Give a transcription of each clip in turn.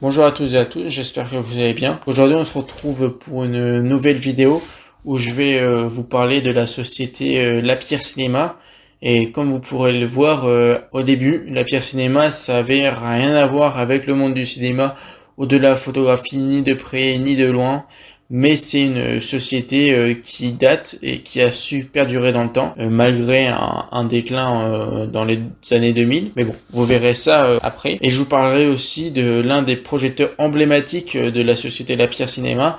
Bonjour à tous et à tous, j'espère que vous allez bien. Aujourd'hui, on se retrouve pour une nouvelle vidéo où je vais vous parler de la société Lapierre Cinéma. Et comme vous pourrez le voir au début, Lapierre Cinéma, ça avait rien à voir avec le monde du cinéma ou de la photographie, ni de près ni de loin. Mais c'est une société qui date et qui a su perdurer dans le temps, malgré un déclin dans les années 2000. Mais bon, vous verrez ça après. Et je vous parlerai aussi de l'un des projecteurs emblématiques de la société Lapierre Cinéma,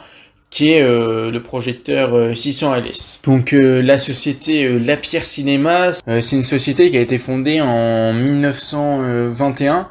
qui est le projecteur 600 LS. Donc la société Lapierre Cinéma, c'est une société qui a été fondée en 1921.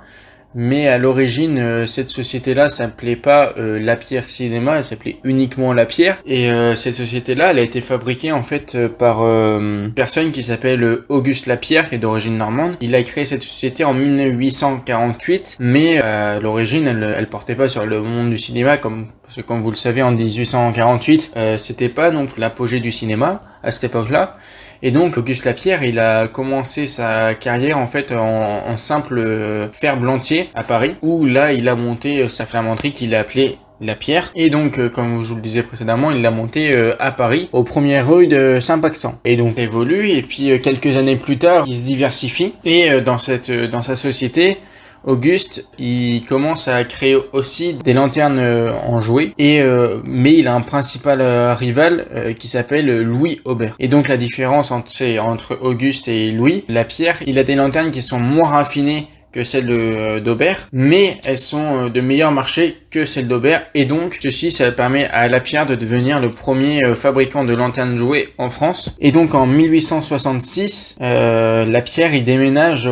Mais à l'origine, cette société-là s'appelait pas Lapierre Cinéma, elle s'appelait uniquement Lapierre. Et cette société-là, elle a été fabriquée en fait par une personne qui s'appelle Auguste Lapierre, qui est d'origine normande. Il a créé cette société en 1848, mais à l'origine, elle portait pas sur le monde du cinéma, parce que comme vous le savez, en 1848, c'était pas non plus l'apogée du cinéma à cette époque-là. Et donc Auguste Lapierre, il a commencé sa carrière en fait en simple ferblantier à Paris, où là il a monté sa fermenterie qu'il a appelée Lapierre. Et donc comme je vous le disais précédemment, il l'a monté à Paris, au premier rue de Saint-Paxent. Et donc il évolue, et puis quelques années plus tard, il se diversifie. Et dans sa société, Auguste, il commence à créer aussi des lanternes en jouet, mais il a un principal rival qui s'appelle Louis Aubert. Et donc la différence entre Auguste et Louis Lapierre, il a des lanternes qui sont moins raffinées que celles d'Aubert, mais elles sont de meilleur marché que celles d'Aubert, et donc ceci, ça permet à Lapierre de devenir le premier fabricant de lanternes jouets en France. Et donc en 1866, Lapierre il déménage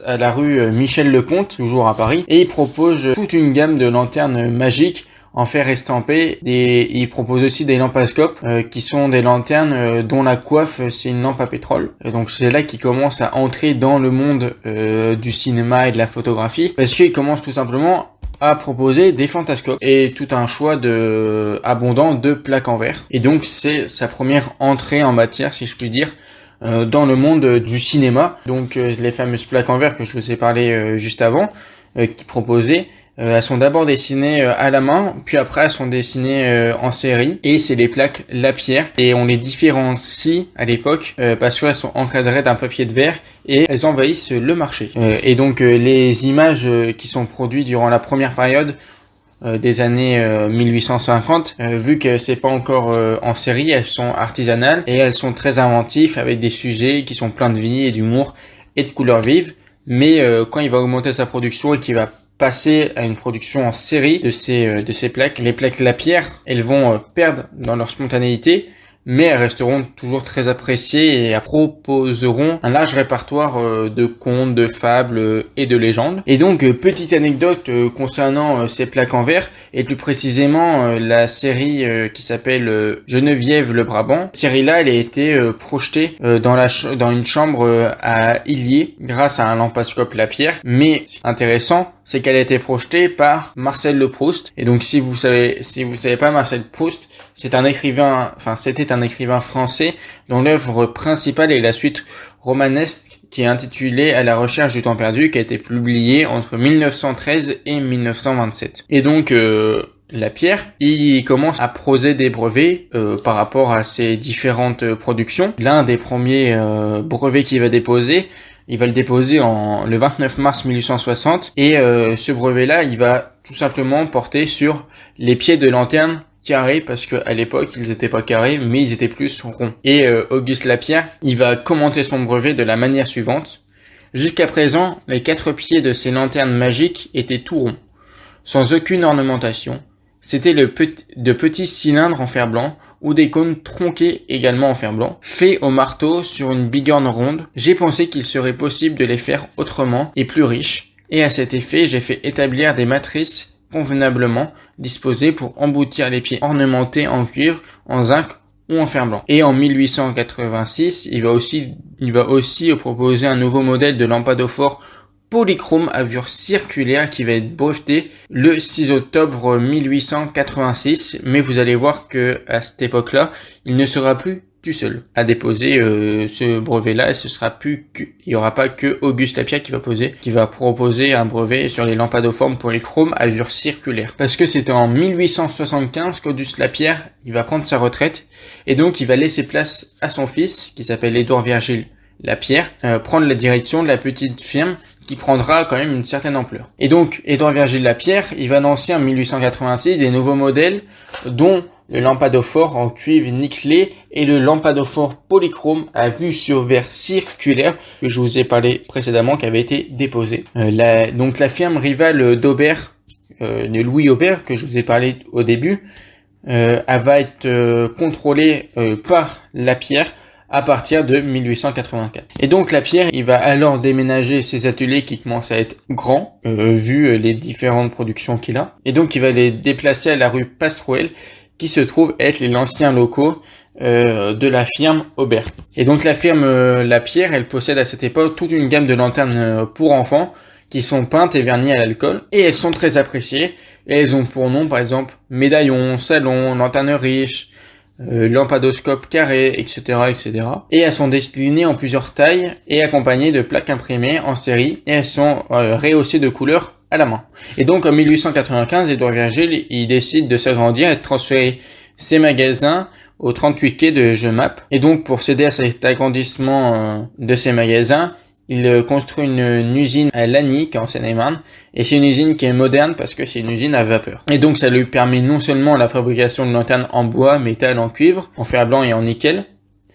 à la rue Michel Lecomte, toujours à Paris, et il propose toute une gamme de lanternes magiques en fer estampé, et il propose aussi des lampascopes qui sont des lanternes dont la coiffe c'est une lampe à pétrole. Et donc c'est là qu'il commence à entrer dans le monde du cinéma et de la photographie, parce qu'il commence tout simplement à proposer des fantascopes et tout un choix abondant de plaques en verre. Et donc c'est sa première entrée en matière, si je puis dire, dans le monde du cinéma. Donc les fameuses plaques en verre que je vous ai parlé juste avant, qui proposaient, elles sont d'abord dessinées à la main, puis après elles sont dessinées en série, et c'est les plaques Lapierre, et on les différencie à l'époque parce qu'elles sont encadrées d'un papier de verre et elles envahissent le marché. Et donc les images qui sont produites durant la première période des années 1850, vu que c'est pas encore en série, elles sont artisanales et elles sont très inventives, avec des sujets qui sont pleins de vie et d'humour et de couleurs vives. Mais quand il va augmenter sa production et qu'il va passer à une production en série de ces plaques, les plaques Lapierre, elles vont perdre dans leur spontanéité, mais elles resteront toujours très appréciées et proposeront un large répertoire de contes, de fables et de légendes. Et donc, petite anecdote concernant ces plaques en verre, et plus précisément la série qui s'appelle Geneviève le Brabant. Cette série-là, elle a été projetée dans une chambre à Illiers grâce à un lampascope Lapierre. Mais c'est intéressant, c'est qu'elle a été projetée par Marcel Le Proust. Et donc si vous savez pas, Marcel Proust, c'était un écrivain français dont l'œuvre principale est la suite romanesque qui est intitulée À la recherche du temps perdu, qui a été publiée entre 1913 et 1927. Et donc Lapierre, il commence à poser des brevets par rapport à ses différentes productions. L'un des premiers brevets qu'il va déposer, il va le déposer le 29 mars 1860, et ce brevet-là, il va tout simplement porter sur les pieds de lanterne carrés, parce qu'à l'époque, ils étaient pas carrés, mais ils étaient plus ronds. Et Auguste Lapierre, il va commenter son brevet de la manière suivante. Jusqu'à présent, les 4 pieds de ces lanternes magiques étaient tout ronds, sans aucune ornementation. C'était de petits cylindres en fer blanc, ou des cônes tronqués également en fer blanc, faits au marteau sur une bigorne ronde. J'ai pensé qu'il serait possible de les faire autrement et plus riches, et à cet effet, j'ai fait établir des matrices convenablement disposées pour emboutir les pieds ornementés en cuivre, en zinc ou en fer blanc. Et en 1886, il va aussi proposer un nouveau modèle de lampadophore polychrome à vure circulaire qui va être breveté le 6 octobre 1886, mais vous allez voir que à cette époque-là, il ne sera plus tout seul à déposer ce brevet-là, et il y aura pas que Auguste Lapierre qui va proposer un brevet sur les lampadoformes polychromes à dur circulaire. Parce que c'était en 1875 qu'Auguste Lapierre, il va prendre sa retraite, et donc il va laisser place à son fils, qui s'appelle Édouard Virgile Lapierre, prendre la direction de la petite firme qui prendra quand même une certaine ampleur. Et donc, Édouard Virgile Lapierre, il va lancer en 1886 des nouveaux modèles, dont le lampadophore en cuivre nickelé et le lampadophore polychrome à vue sur verre circulaire que je vous ai parlé précédemment, qui avait été déposé. Donc la firme rivale d'Aubert, de Louis Aubert, que je vous ai parlé au début, elle va être contrôlée par Lapierre à partir de 1884. Et donc Lapierre, il va alors déménager ses ateliers qui commencent à être grands, vu les différentes productions qu'il a. Et donc il va les déplacer à la rue Pastrouel, qui se trouve être les anciens locaux de la firme Aubert. Et donc la firme Lapierre, elle possède à cette époque toute une gamme de lanternes pour enfants qui sont peintes et vernies à l'alcool, et elles sont très appréciées, et elles ont pour nom par exemple médaillon, salon, lanterne riche, lampadoscope carré, etc., etc. Et elles sont déclinées en plusieurs tailles et accompagnées de plaques imprimées en série, et elles sont rehaussées de couleurs à la main. Et donc en 1895, Édouard Virgile, il décide de s'agrandir et de transférer ses magasins au 38 quai de Jemappes. Et donc pour céder à cet agrandissement de ses magasins, il construit une usine à Lagny, qui est en Seine-et-Marne, et c'est une usine qui est moderne parce que c'est une usine à vapeur. Et donc ça lui permet non seulement la fabrication de lanternes en bois, métal, en cuivre, en fer blanc et en nickel,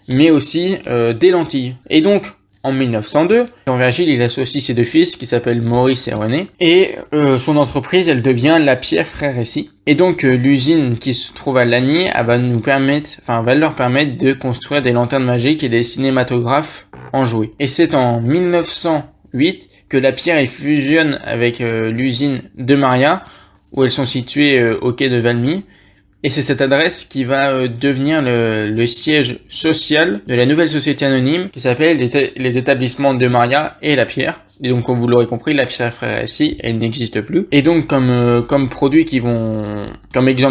mais aussi des lentilles. Et donc en 1902, Édouard Virgile, il associe ses deux fils qui s'appellent Maurice et René, et son entreprise, elle devient Lapierre Frères et Cie. Et donc l'usine qui se trouve à Lagny, elle va leur permettre de construire des lanternes magiques et des cinématographes en jouets. Et c'est en 1908 que Lapierre fusionne avec l'usine de Maria, où elles sont situées au quai de Valmy. Et c'est cette adresse qui va devenir le siège social de la nouvelle société anonyme qui s'appelle les établissements de Maria et Lapierre. Et donc, comme vous l'aurez compris, Lapierre Frères et Cie, elle n'existe plus. Et donc, comme exemple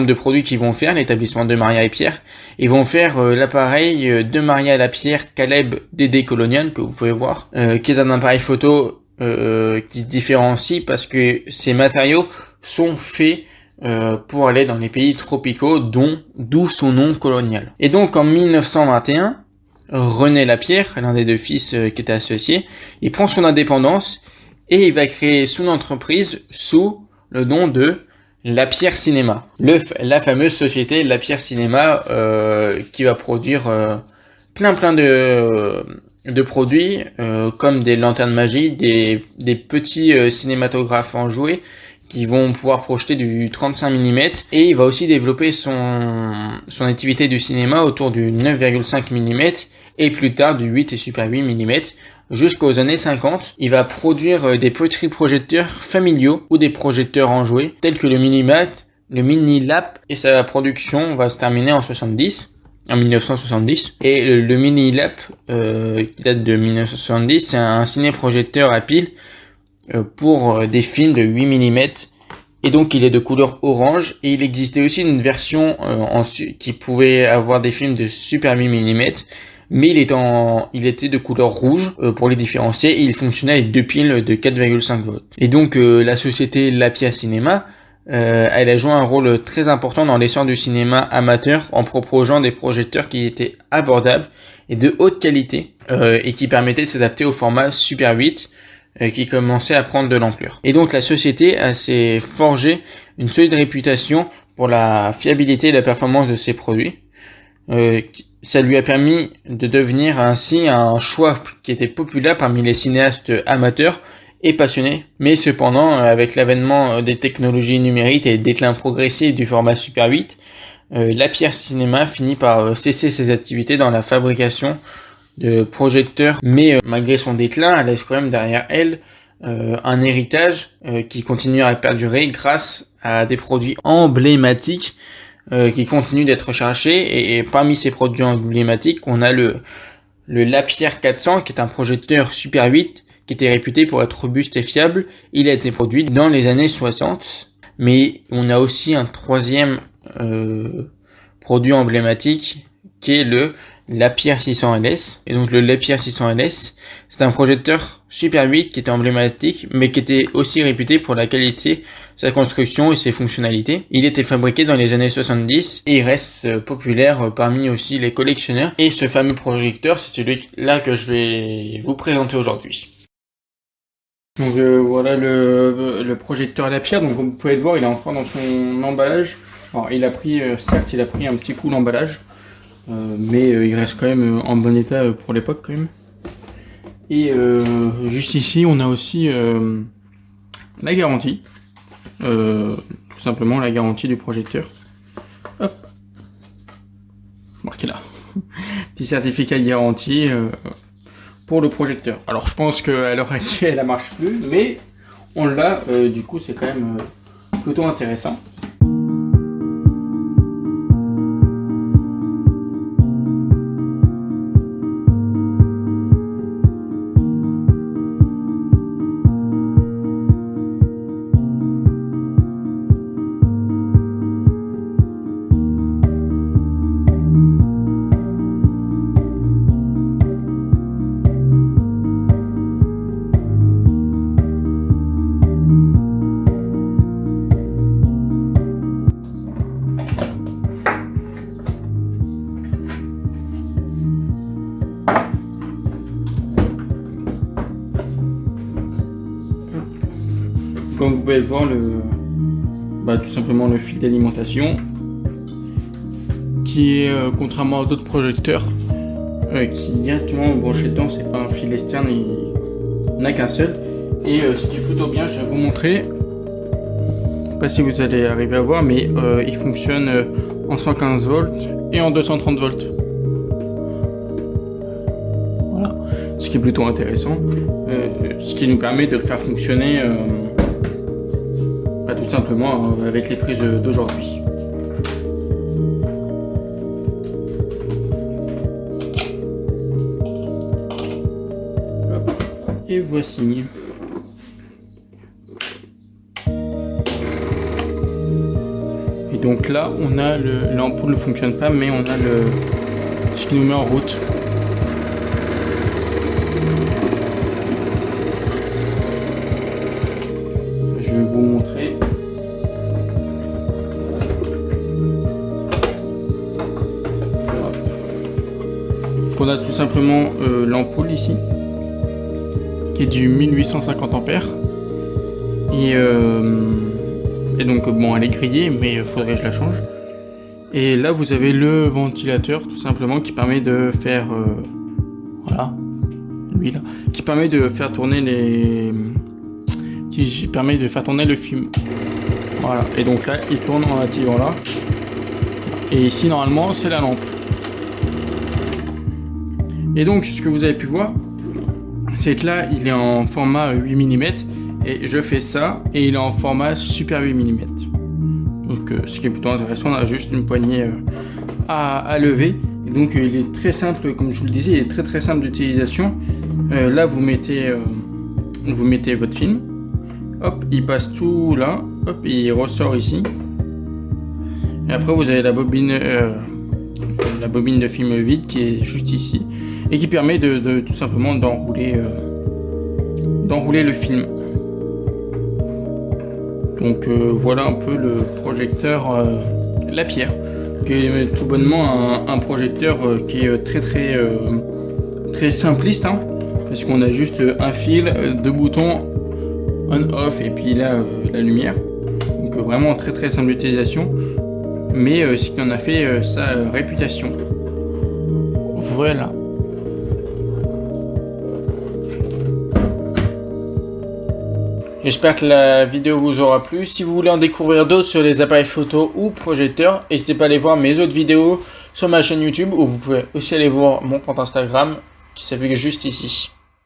de produits qu'ils vont faire, l'établissement de Maria et Pierre, ils vont faire l'appareil de Maria Lapierre Caleb DD Colonial, que vous pouvez voir, qui est un appareil photo qui se différencie parce que ces matériaux sont faits pour aller dans les pays tropicaux, d'où son nom colonial. Et donc en 1921, René Lapierre, l'un des deux fils qui était associé, il prend son indépendance et il va créer son entreprise sous le nom de Lapierre Cinéma. La fameuse société Lapierre Cinéma qui va produire plein de produits comme des lanternes magiques, des petits cinématographes en jouets qui vont pouvoir projeter du 35 mm, et il va aussi développer son activité du cinéma autour du 9,5 mm et plus tard du 8 et super 8 mm jusqu'aux années 50. Il va produire des petits projecteurs familiaux ou des projecteurs en jouets tels que le Minilap, et sa production va se terminer en 1970. Et le Minilap qui date de 1970, c'est un ciné-projecteur à pile pour des films de 8 mm, et donc il est de couleur orange, et il existait aussi une version qui pouvait avoir des films de super 8 mm, mais il était de couleur rouge pour les différencier, et il fonctionnait avec deux piles de 4,5 volts. Et donc la société Lapierre Cinéma, elle a joué un rôle très important dans l'essor du cinéma amateur en proposant des projecteurs qui étaient abordables et de haute qualité et qui permettaient de s'adapter au format Super 8 qui commençait à prendre de l'ampleur. Et donc la société s'est forgé une solide réputation pour la fiabilité et la performance de ses produits. Ça lui a permis de devenir ainsi un choix qui était populaire parmi les cinéastes amateurs et passionnés. Mais cependant, avec l'avènement des technologies numériques et le déclin progressif du format Super 8, Lapierre Cinéma finit par cesser ses activités dans la fabrication de projecteurs, mais malgré son déclin, elle laisse quand même derrière elle un héritage qui continue à perdurer grâce à des produits emblématiques qui continuent d'être recherchés. Et parmi ces produits emblématiques, on a le Lapierre 400, qui est un projecteur Super 8 qui était réputé pour être robuste et fiable. Il a été produit dans les années 60, mais on a aussi un troisième produit emblématique qui est le Lapierre 600LS. Et donc le Lapierre 600LS, c'est un projecteur Super 8 qui était emblématique, mais qui était aussi réputé pour la qualité, sa construction et ses fonctionnalités. Il était fabriqué dans les années 70 et il reste populaire parmi aussi les collectionneurs. Et ce fameux projecteur, c'est celui-là que je vais vous présenter aujourd'hui. Donc voilà le projecteur Lapierre. Donc comme vous pouvez le voir, il est encore dans son emballage. Alors il a pris, certes il a pris un petit coup l'emballage, mais il reste quand même en bon état pour l'époque quand même. Et juste ici on a aussi la garantie, tout simplement la garantie du projecteur. Hop, marqué là, petit certificat de garantie pour le projecteur. Alors je pense qu'à l'heure actuelle elle ne marche plus, mais on l'a, du coup c'est quand même plutôt intéressant. Comme vous pouvez le voir, tout simplement le fil d'alimentation qui est, contrairement à d'autres projecteurs, qui est directement branché dedans, c'est pas un fil externe, il n'a qu'un seul. Et ce qui est plutôt bien, je vais vous montrer, je sais pas si vous allez arriver à voir, mais il fonctionne en 115 volts et en 230 volts. Voilà, ce qui est plutôt intéressant, ce qui nous permet de le faire fonctionner tout simplement avec les prises d'aujourd'hui. Et voici. Et donc là on a l'ampoule ne fonctionne pas, mais on a ce qui nous met en route. Je vais vous montrer. On a tout simplement l'ampoule ici, qui est du 1850 ampères. Et donc bon, elle est grillée, mais il faudrait que je la change. Et là vous avez le ventilateur tout simplement qui permet de faire voilà, lui là, qui permet de faire tourner le film. Voilà, et donc là il tourne en activant là. Et ici normalement c'est la lampe. Et donc ce que vous avez pu voir, c'est que là il est en format 8 mm et je fais ça et il est en format super 8 mm. Donc ce qui est plutôt intéressant, on a juste une poignée à lever. Et donc il est très simple, comme je vous le disais, il est très simple d'utilisation. Là vous mettez votre film, hop, il passe tout là, hop, il ressort ici. Et après vous avez la bobine de film vide qui est juste ici et qui permet de tout simplement d'enrouler le film. Donc voilà un peu le projecteur Lapierre, qui est tout bonnement un projecteur qui est très simpliste, hein, parce qu'on a juste un fil, deux boutons on/off et puis là la lumière. Donc vraiment très simple d'utilisation, mais ce qui en a fait sa réputation. Voilà. J'espère que la vidéo vous aura plu. Si vous voulez en découvrir d'autres sur les appareils photo ou projecteurs, n'hésitez pas à aller voir mes autres vidéos sur ma chaîne YouTube, ou vous pouvez aussi aller voir mon compte Instagram qui s'affiche juste ici.